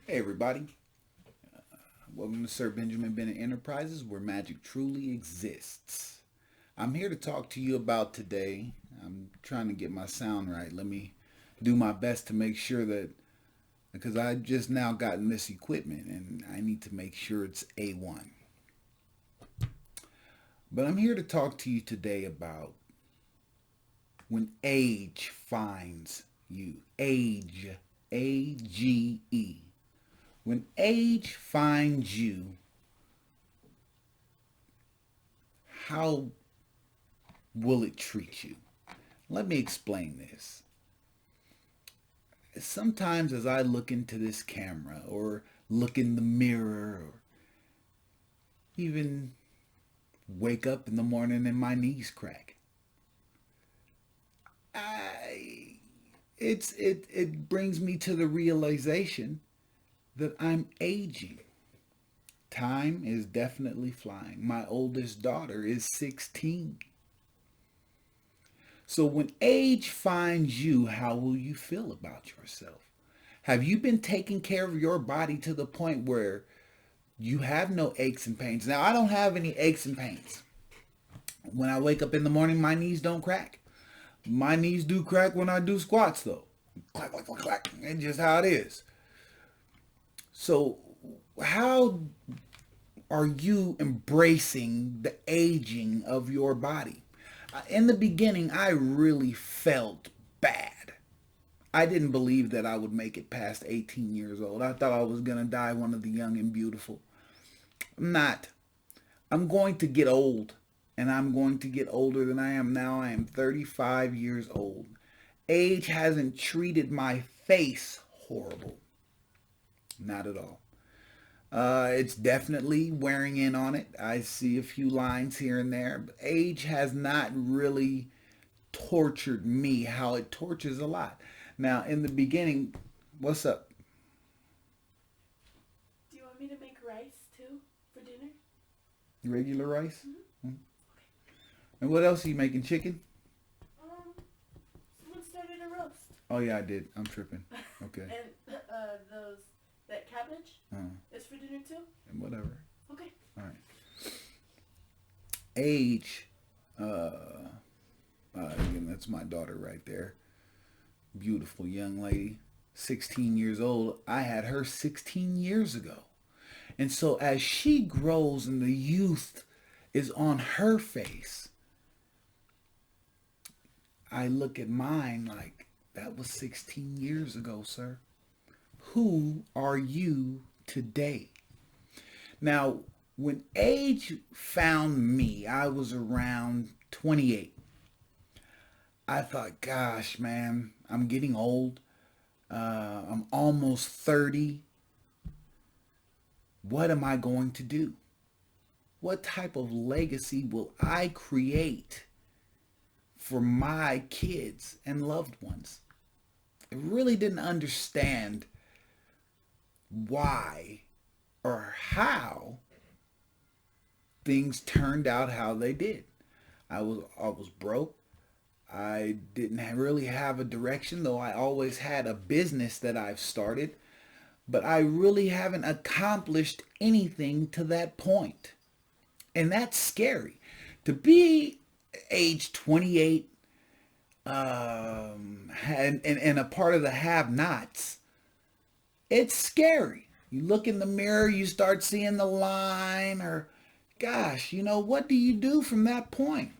Hey everybody, welcome to Sir Benjamin Bennett Enterprises where magic truly exists. I'm here to talk to you about today. I'm trying to get my sound right. Let me do my best to make sure that, because I just now gotten this equipment and I need to make sure it's A1. But I'm here to talk to you today about when age finds you. Age, A-G-E. When age finds you, how will it treat you? Let me explain this. Sometimes as I look into this camera or look in the mirror or even wake up in the morning and my knees crack, I it brings me to the realization that I'm aging. Time is definitely flying. My oldest daughter is 16. So when age finds you, how will you feel about yourself? Have you been taking care of your body to the point where you have no aches and pains? Now, I don't have any aches and pains. When I wake up in the morning, my knees don't crack. My knees do crack when I do squats, though. Clack, clack, clack, clack. It's just how it is. So, how are you embracing the aging of your body? In the beginning, I really felt bad. I didn't believe that I would make it past 18 years old. I thought I was going to die one of the young and beautiful. I'm not. I'm going to get old, and I'm going to get older than I am now. I am 35 years old. Age hasn't treated my face horrible. Not at all. It's definitely wearing in on it. I see a few lines here and there, but age has not really tortured me how it tortures a lot. Now, in the beginning, what's up? Do you want me to make rice too for dinner? Regular rice? Mm-hmm. Hmm. And what else are you making? Chicken? Someone started a roast. Oh yeah, I did. I'm tripping. Okay. And that cabbage is for dinner too? And whatever. Okay. All right. Age. Uh, Again, that's my daughter right there. Beautiful young lady. 16 years old. I had her 16 years ago. And so as she grows and the youth is on her face, I look at mine like, that was 16 years ago, sir. Who are you today? Now, when age found me, I was around 28. I thought, gosh, man, I'm getting old. I'm almost 30. What am I going to do? What type of legacy will I create for my kids and loved ones? I really didn't understand why or how things turned out how they did. I was broke. I didn't really have a direction, though I always had a business that I've started, but I really haven't accomplished anything to that point. And that's scary. To be age 28 and a part of the have-nots, it's scary. You look in the mirror, you start seeing the line, or gosh, what do you do from that point?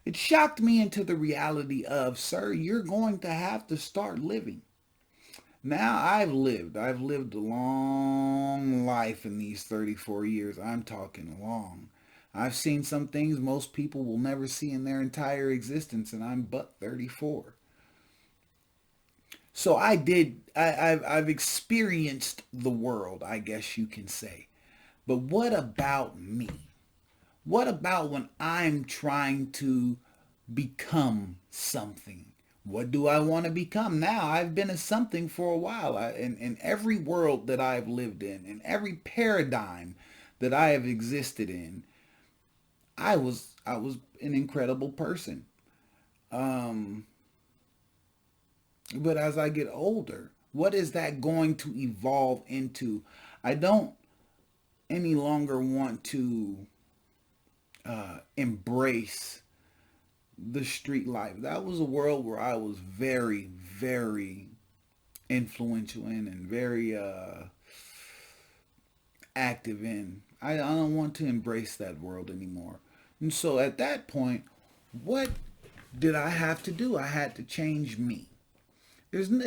It shocked me into the reality of, sir, you're going to have to start living. Now I've lived a long life in these 34 years. I'm talking long. I've seen some things most people will never see in their entire existence, and I'm but 34. So I've experienced the world, I guess you can say. But what about me? What about when I'm trying to become something? What do I want to become? Now I've been a something for a while. In every world that I've lived in every paradigm that I have existed in, I was an incredible person. Um, but as I get older, What is that going to evolve into? I don't any longer want to embrace the street life. That was a world where I was very, very influential in and very active in. I don't want to embrace that world anymore. And so at that point, what did I have to do? I had to change me.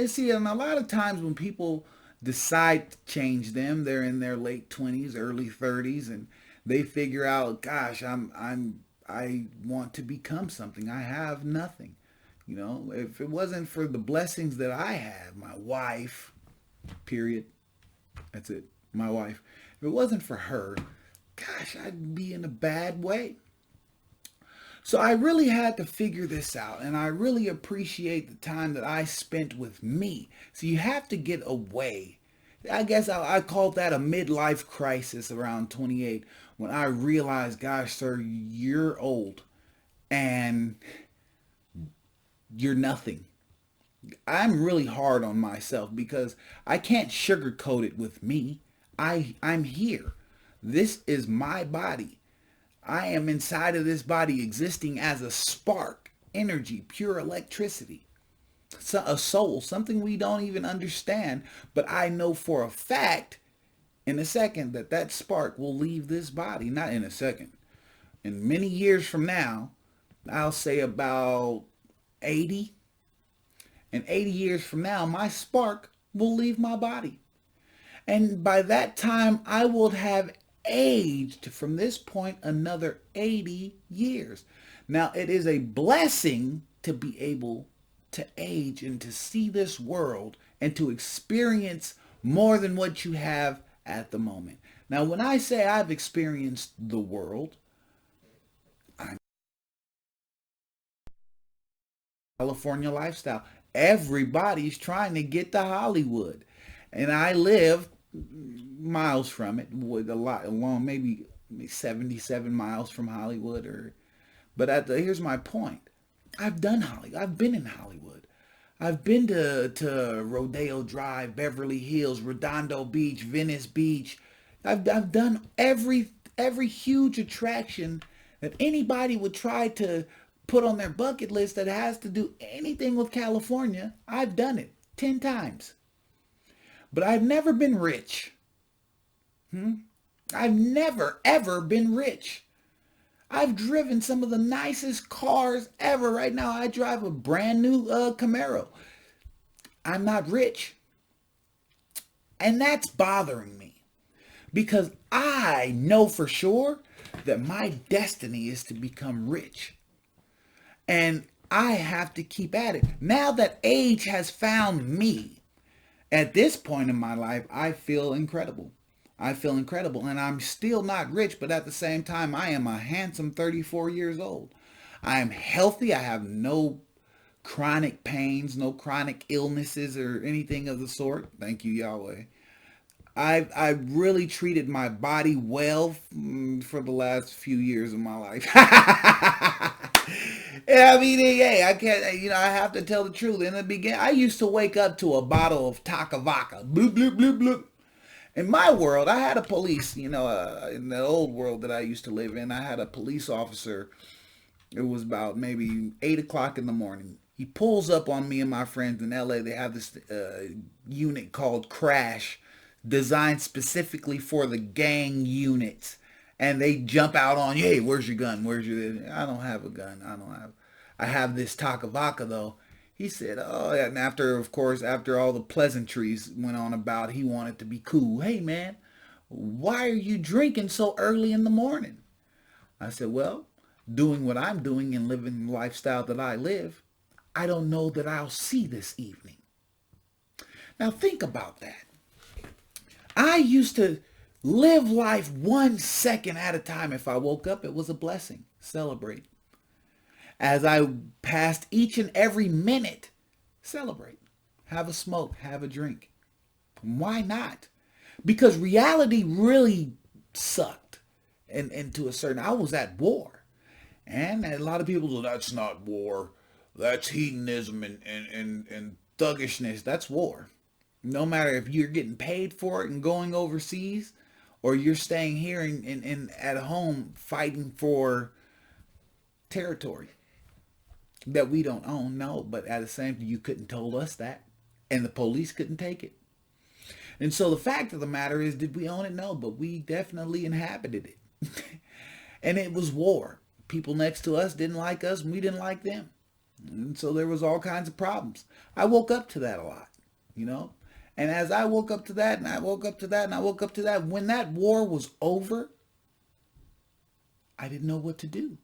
See, and a lot of times when people decide to change them, they're in their late 20s, early 30s, and they figure out, gosh, I want to become something. I have nothing. You know, if it wasn't for the blessings that I have, my wife, period. That's it. My wife. If it wasn't for her, gosh, I'd be in a bad way. So I really had to figure this out, and I really appreciate the time that I spent with me. So you have to get away. I guess I called that a midlife crisis around 28 when I realized, gosh, sir, you're old and you're nothing. I'm really hard on myself because I can't sugarcoat it with me. I'm here. This is my body. I am inside of this body existing as a spark, energy, pure electricity, so a soul, something we don't even understand. But I know for a fact in a second that that spark will leave this body. Not in a second. In many years from now, I'll say about 80. And 80 years from now, my spark will leave my body. And by that time, I will have aged from this point another 80 years. Now, it is a blessing to be able to age and to see this world and to experience more than what you have at the moment. Now, when I say I've experienced the world, I'm California lifestyle. Everybody's trying to get to Hollywood. And I live miles from it, with a lot along, maybe 77 miles from Hollywood. But here's my point. I've done Hollywood. I've been in Hollywood. I've been to Rodeo Drive, Beverly Hills, Redondo Beach, Venice Beach. I've done every huge attraction that anybody would try to put on their bucket list that has to do anything with California. I've done it 10 times. But I've never been rich. I've never, ever been rich. I've driven some of the nicest cars ever. Right now, I drive a brand new Camaro. I'm not rich. And that's bothering me. Because I know for sure that my destiny is to become rich. And I have to keep at it. Now that age has found me, at this point in my life, I feel incredible. I feel incredible. And I'm still not rich, but at the same time, I am a handsome 34 years old. I am healthy. I have no chronic pains, no chronic illnesses or anything of the sort. Thank you, Yahweh. I've really treated my body well for the last few years of my life. Yeah, I mean, hey, I can't, I have to tell the truth. In the beginning, I used to wake up to a bottle of Takavaka. Bloop, bloop, bloop, bloop. In my world, I had a police, in the old world that I used to live in, I had a police officer. It was about maybe 8 o'clock in the morning. He pulls up on me and my friends in LA. They have this unit called Crash, designed specifically for the gang units. And they jump out on you. Hey, where's your gun? I don't have a gun. I have this Takavaka though. He said, oh, yeah. And after all the pleasantries went on about, he wanted to be cool. Hey, man, why are you drinking so early in the morning? I said, well, doing what I'm doing and living the lifestyle that I live, I don't know that I'll see this evening. Now think about that. I used to live life 1 second at a time. If I woke up, it was a blessing. Celebrate. As I passed each and every minute, celebrate. Have a smoke, have a drink. Why not? Because reality really sucked. And to a certain, I was at war. And a lot of people go, that's not war. That's hedonism and thuggishness. That's war. No matter if you're getting paid for it and going overseas, or you're staying here and at home fighting for territory that we don't own. No, but at the same time, you couldn't told us that, and the police couldn't take it. And so the fact of the matter is, did we own it? No, but we definitely inhabited it. And it was war. People next to us didn't like us and we didn't like them. And so there was all kinds of problems. I woke up to that a lot, you know? And as I woke up to that and I woke up to that and I woke up to that, when that war was over, I didn't know what to do.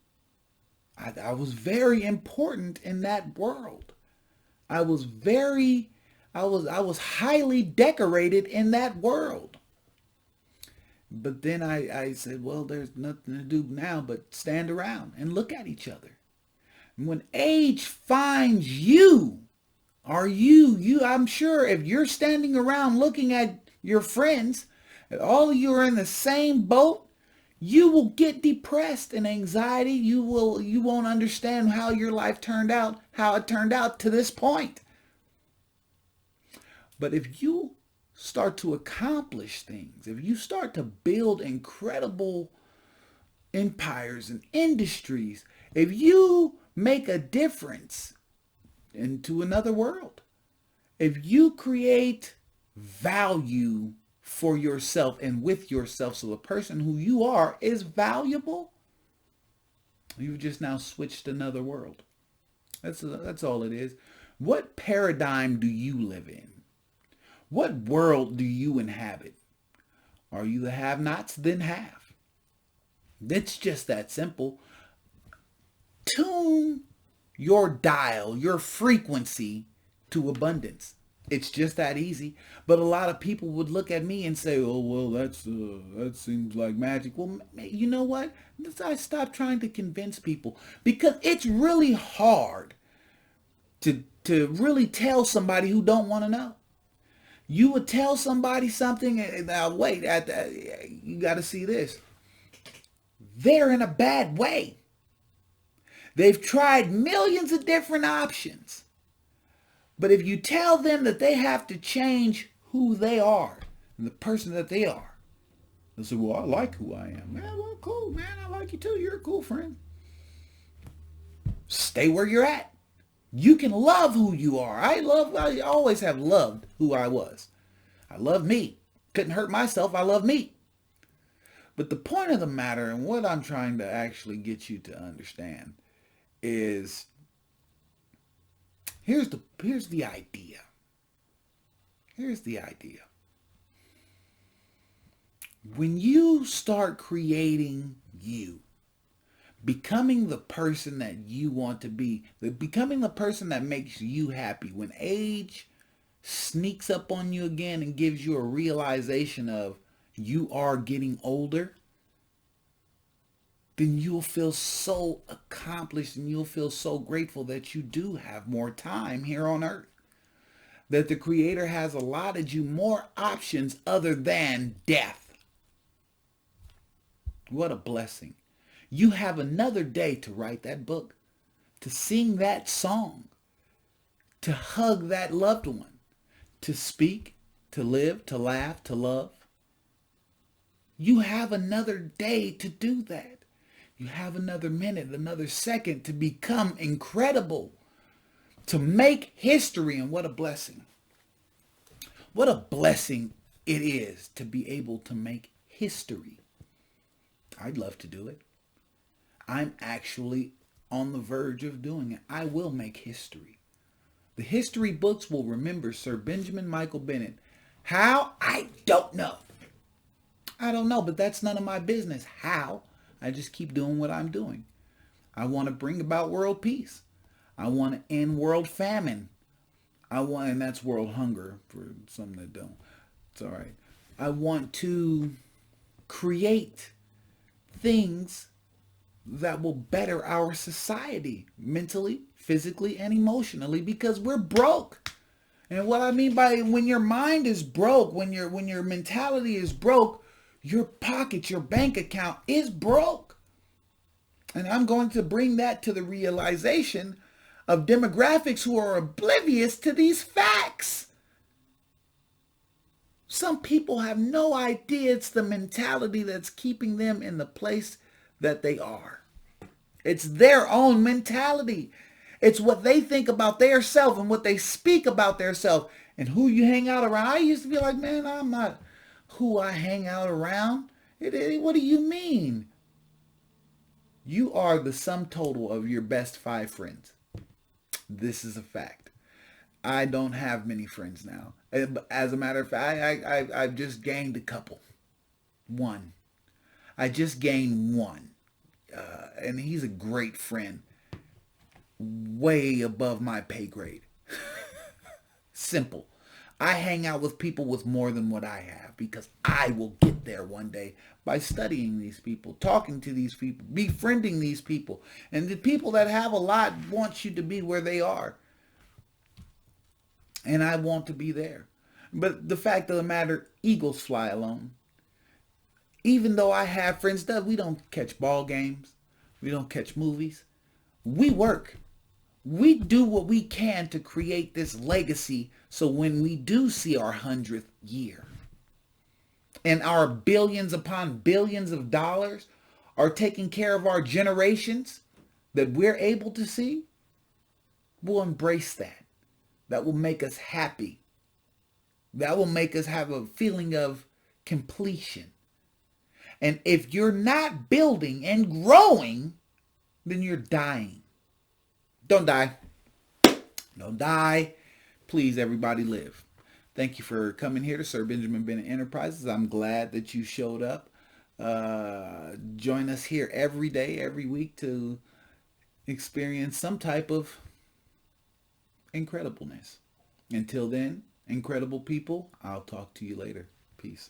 I was very important in that world. I was highly decorated in that world. But then I said, well, there's nothing to do now but stand around and look at each other. And when age finds you, I'm sure if you're standing around looking at your friends, and all of you are in the same boat, you will get depressed and anxiety. You won't understand how your life turned out, how it turned out to this point. But if you start to accomplish things, if you start to build incredible empires and industries, if you make a difference into another world, if you create value for yourself and with yourself, so the person who you are is valuable, you've just now switched another world. That's all it is. What paradigm do you live in? What world do you inhabit? Are you the have-nots? Then have. It's just that simple. Tune your dial, your frequency to abundance. It's just that easy. But a lot of people would look at me and say, oh, well, that seems like magic. Well, you know what? I stopped trying to convince people, because it's really hard to really tell somebody who don't want to know. You would tell somebody something, and now wait, you got to see this. They're in a bad way. They've tried millions of different options. But if you tell them that they have to change who they are and the person that they are, they'll say, well, I like who I am. Yeah, well, cool, man. I like you too. You're a cool friend. Stay where you're at. You can love who you are. I always have loved who I was. I love me. Couldn't hurt myself. I love me. But the point of the matter, and what I'm trying to actually get you to understand, is here's the idea. Here's the idea. When you start creating you, becoming the person that you want to be, becoming the person that makes you happy, when age sneaks up on you again and gives you a realization of you are getting older, then you'll feel so accomplished and you'll feel so grateful that you do have more time here on earth. That the Creator has allotted you more options other than death. What a blessing. You have another day to write that book, to sing that song, to hug that loved one, to speak, to live, to laugh, to love. You have another day to do that. You have another minute, another second to become incredible, to make history. And what a blessing. What a blessing it is to be able to make history. I'd love to do it. I'm actually on the verge of doing it. I will make history. The history books will remember Sir Benjamin Michael Bennett. How? I don't know. But that's none of my business. How? I just keep doing what I'm doing. I want to bring about world peace. I want to end world famine. And that's world hunger for some that don't. It's all right. I want to create things that will better our society mentally, physically, and emotionally, because we're broke. And what I mean by when your mind is broke, when your mentality is broke, your pocket, your bank account is broke. And I'm going to bring that to the realization of demographics who are oblivious to these facts. Some people have no idea it's the mentality that's keeping them in the place that they are. It's their own mentality. It's what they think about their self and what they speak about their self and who you hang out around. I used to be like, man, I'm not who I hang out around. What do you mean? You are the sum total of your best 5 friends. This is a fact. I don't have many friends now. As a matter of fact, I've just gained a couple. One. I just gained one. And he's a great friend. Way above my pay grade. Simple. I hang out with people with more than what I have because I will get there one day by studying these people, talking to these people, befriending these people. And the people that have a lot want you to be where they are. And I want to be there. But the fact of the matter, eagles fly alone. Even though I have friends, we don't catch ball games. We don't catch movies. We work. We do what we can to create this legacy so when we do see our 100th year and our billions upon billions of dollars are taking care of our generations that we're able to see, we'll embrace that. That will make us happy. That will make us have a feeling of completion. And if you're not building and growing, then you're dying. Don't die. Don't die. Please, everybody, live. Thank you for coming here to Sir Benjamin Bennett Enterprises. I'm glad that you showed up. Join us here every day, every week to experience some type of incredibleness. Until then, incredible people, I'll talk to you later. Peace.